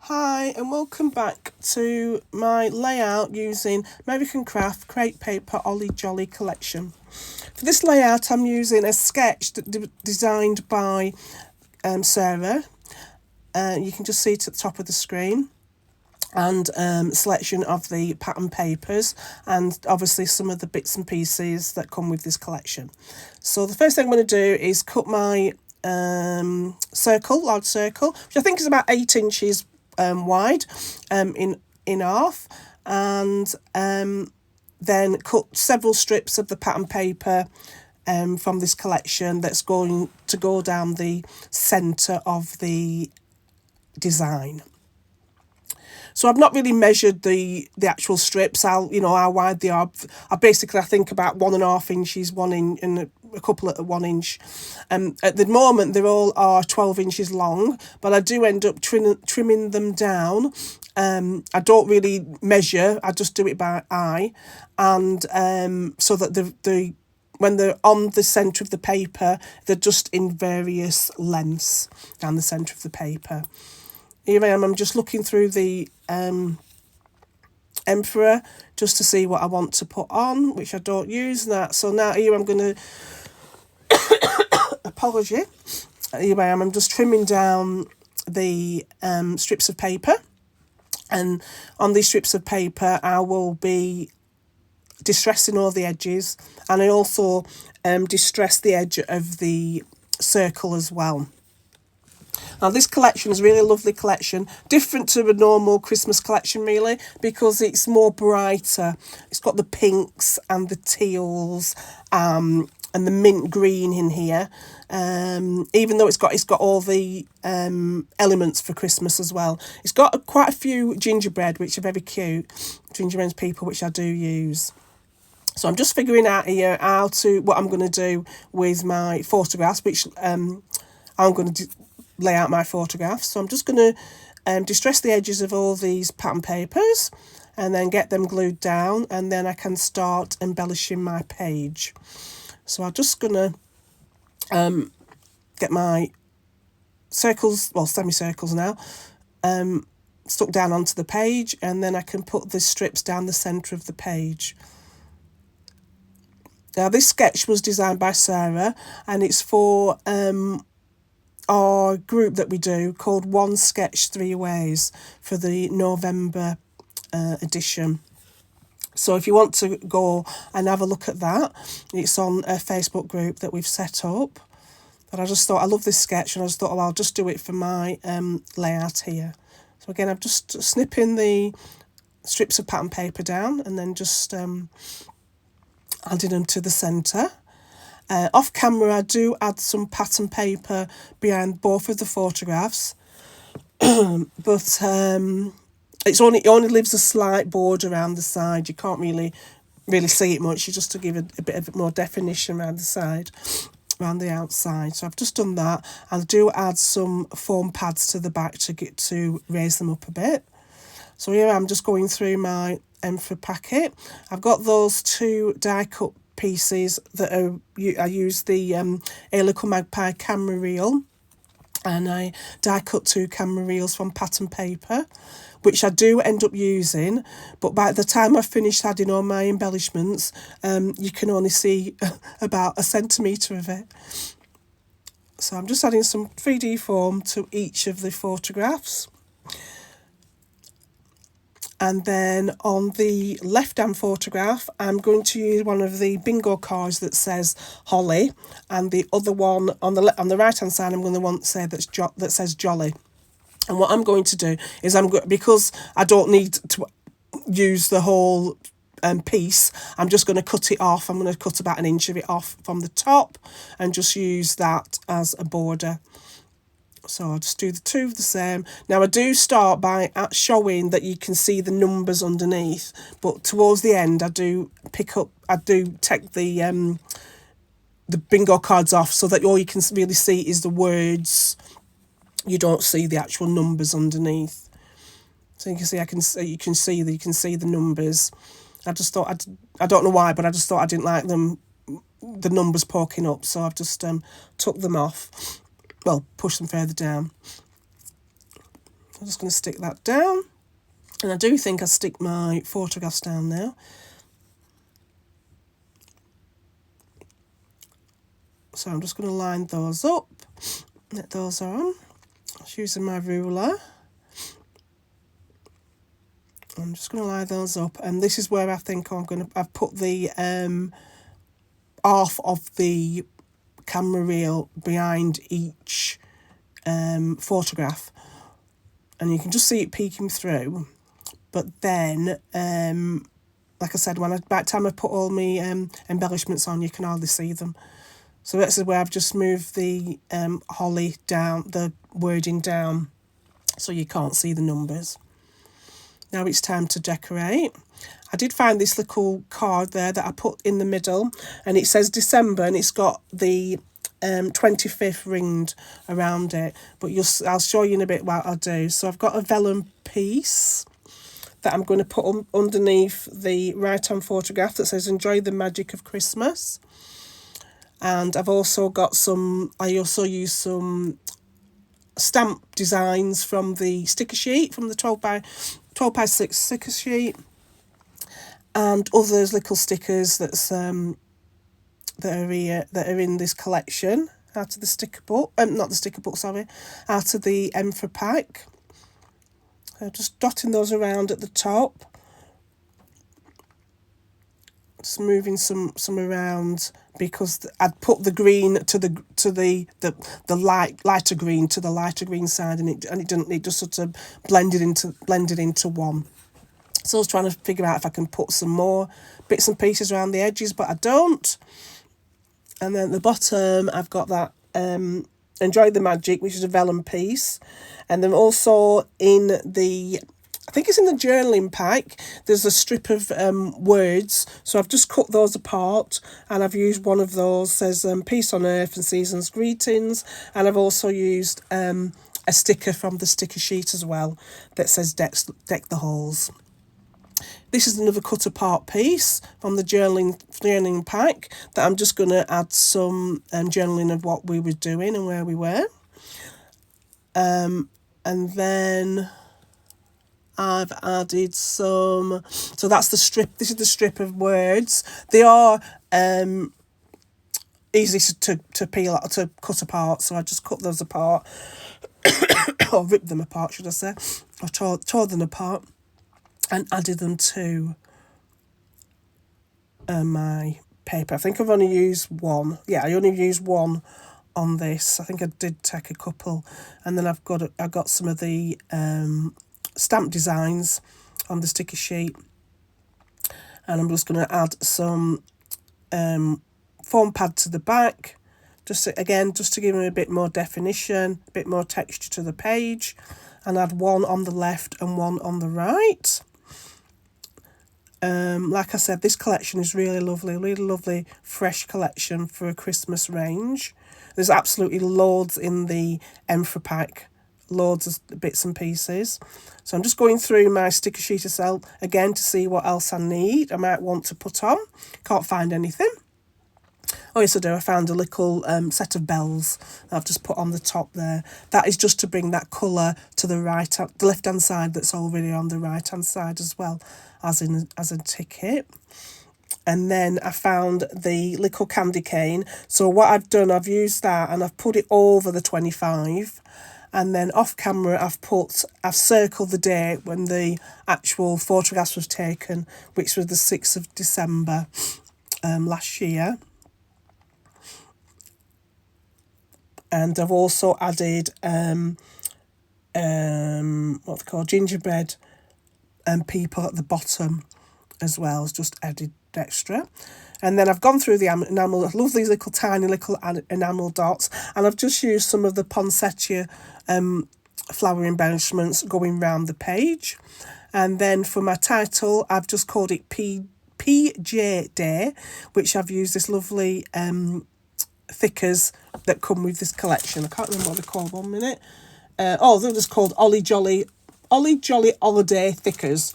Hi and welcome back to my layout using American Craft Crepe Paper Ollie Jolly collection. For this layout I'm using a sketch designed by Sarah. You can just see it at the top of the screen, and a selection of the pattern papers and obviously some of the bits and pieces that come with this collection. So the first thing I'm going to do is cut my large circle, which I think is about 8 inches wide, in half, and then cut several strips of the pattern paper from this collection that's going to go down the centre of the design. So I've not really measured the actual strips, how wide they are. I think about 1.5 inches, 1 inch, and a couple at 1 inch. At the moment, they all are 12 inches long, but I do end up trimming them down. I don't really measure; I just do it by eye, and so that the when they're on the centre of the paper, they're just in various lengths down the centre of the paper. Here I am, I'm just looking through the Emperor just to see what I want to put on, which I don't use that. So now here I'm going to, apology, here I am, I'm just trimming down the strips of paper. And on these strips of paper I will be distressing all the edges, and I also distress the edge of the circle as well. Now this collection is really a lovely collection, different to a normal Christmas collection really, because it's more brighter. It's got the pinks and the teals and the mint green in here, even though it's got all the elements for Christmas as well. It's got quite a few gingerbread, which are very cute, gingerbread people, which I do use. So I'm just figuring out here what I'm going to do with my photographs, which I'm going to lay out my photographs. So I'm just going to distress the edges of all these pattern papers and then get them glued down, and then I can start embellishing my page. So I'm just going to get my circles, well, semicircles now, stuck down onto the page, and then I can put the strips down the centre of the page. Now this sketch was designed by Sarah, and it's for our group that we do called One Sketch Three Ways for the November edition. So if you want to go and have a look at that, it's on a Facebook group that we've set up. But I just thought, I love this sketch, and I just thought, I'll just do it for my layout here. So again, I'm just snipping the strips of pattern paper down and then just adding them to the centre. Off camera I do add some pattern paper behind both of the photographs, but it only leaves a slight border around the side. You can't really see it much, just to give a bit of more definition around the side, around the outside. So I've just done that. I do add some foam pads to the back to raise them up a bit. So here I'm just going through my Emperor packet. I've got those 2 die cut pieces that I use the A-Little Magpie camera reel, and I die cut 2 camera reels from pattern paper, which I do end up using, but by the time I've finished adding all my embellishments, you can only see about 1 centimetre of it. So I'm just adding some 3D foam to each of the photographs. And then on the left-hand photograph, I'm going to use one of the bingo cards that says Holly, and the other one on the right-hand side, I'm going to want to say that says Jolly. And what I'm going to do is because I don't need to use the whole piece, I'm just going to cut it off. I'm going to cut about 1 inch of it off from the top and just use that as a border. So I'll just do the 2 of the same. Now I do start by showing that you can see the numbers underneath, but towards the end I do take the bingo cards off, so that all you can really see is the words. You don't see the actual numbers underneath. So you can see the numbers. I just thought I don't know why, but I just thought I didn't like the numbers poking up, so I've just took them off. Well, push them further down. I'm just going to stick that down. And I do think I stick my photographs down now. So I'm just going to line those up. Let those on. Just using my ruler. I'm just going to line those up. And this is where I think I've put the half of the camera reel behind each photograph. And you can just see it peeking through. But then, like I said, by the time I put all my embellishments on, you can hardly see them. So this is where I've just moved the holly down, the wording down, so you can't see the numbers. Now it's time to decorate. I did find this little card there that I put in the middle, and it says December, and it's got the 25th ringed around it. But I'll show you in a bit what I'll do. So I've got a vellum piece that I'm going to put underneath the right-hand photograph that says Enjoy the Magic of Christmas. And I've also got I also use some stamp designs from the sticker sheet, from the 12 by 6 sticker sheet. And others little stickers that are in this collection out of the sticker book. Not the sticker book, sorry. Out of the Emperor pack. Just dotting those around at the top. Just moving some around because I'd put the green to the lighter green to the lighter green side, and it just sort of blended into one. So I was trying to figure out if I can put some more bits and pieces around the edges, but I don't. And then at the bottom I've got that Enjoy the Magic, which is a vellum piece. And then also I think it's in the journaling pack, there's a strip of words. So I've just cut those apart, and I've used one of those, says Peace on Earth and Season's Greetings. And I've also used a sticker from the sticker sheet as well that says Deck the Halls. This is another cut apart piece from the journaling pack that I'm just going to add some journaling of what we were doing and where we were. And then I've added some, so that's the strip, this is the strip of words. They are easy to peel out, to cut apart, so I just cut those apart, or ripped them apart, should I say, or tore them apart, and added them to my paper. I think I've only used one. Yeah, I only used one on this. I think I did take a couple, and then I got some of the stamp designs on the sticker sheet, and I'm just going to add some foam pad to the back, just to give them a bit more definition, a bit more texture to the page, and add one on the left and one on the right. Like I said, this collection is really lovely, fresh collection for a Christmas range. There's absolutely loads in the Emperor pack, loads of bits and pieces. So I'm just going through my sticker sheet itself again to see what else I need, I might want to put on. Can't find anything. Oh yes, I do. I found a little set of bells that I've just put on the top there. That is just to bring that colour to the the left-hand side that's already on the right-hand side as well as a ticket. And then I found the little candy cane. So what I've done, I've used that and I've put it over the 25. And then off camera, I've circled the date when the actual photographs was taken, which was the 6th of December last year. And I've also added what they call gingerbread people at the bottom as well. It's just added extra. And then I've gone through the enamel. I love these tiny little enamel dots, and I've just used some of the poinsettia flower embellishments going round the page. And then for my title, I've just called it PJ Day, which I've used this lovely thickers that come with this collection. I can't remember what they're called. 1 minute. They're just called Ollie Jolly Holiday Thickers,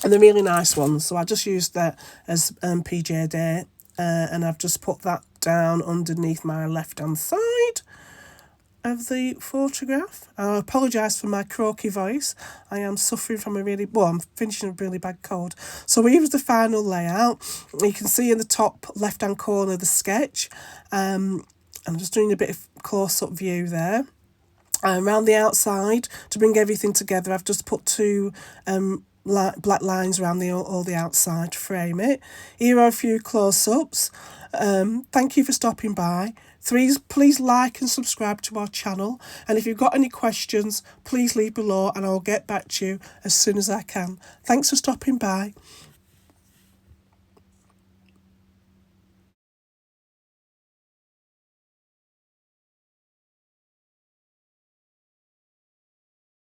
and they're really nice ones. So I just used that as PJ Day, and I've just put that down underneath my left hand side. of the photograph. I apologise for my croaky voice. I am suffering from I'm finishing a really bad cold. So here's the final layout. You can see in the top left hand corner the sketch. I'm just doing a bit of close-up view there. Around the outside, to bring everything together, I've just put two black lines around all the outside to frame it. Here are a few close-ups. Thank you for stopping by. Please like and subscribe to our channel. And if you've got any questions, please leave below and I'll get back to you as soon as I can. Thanks for stopping by.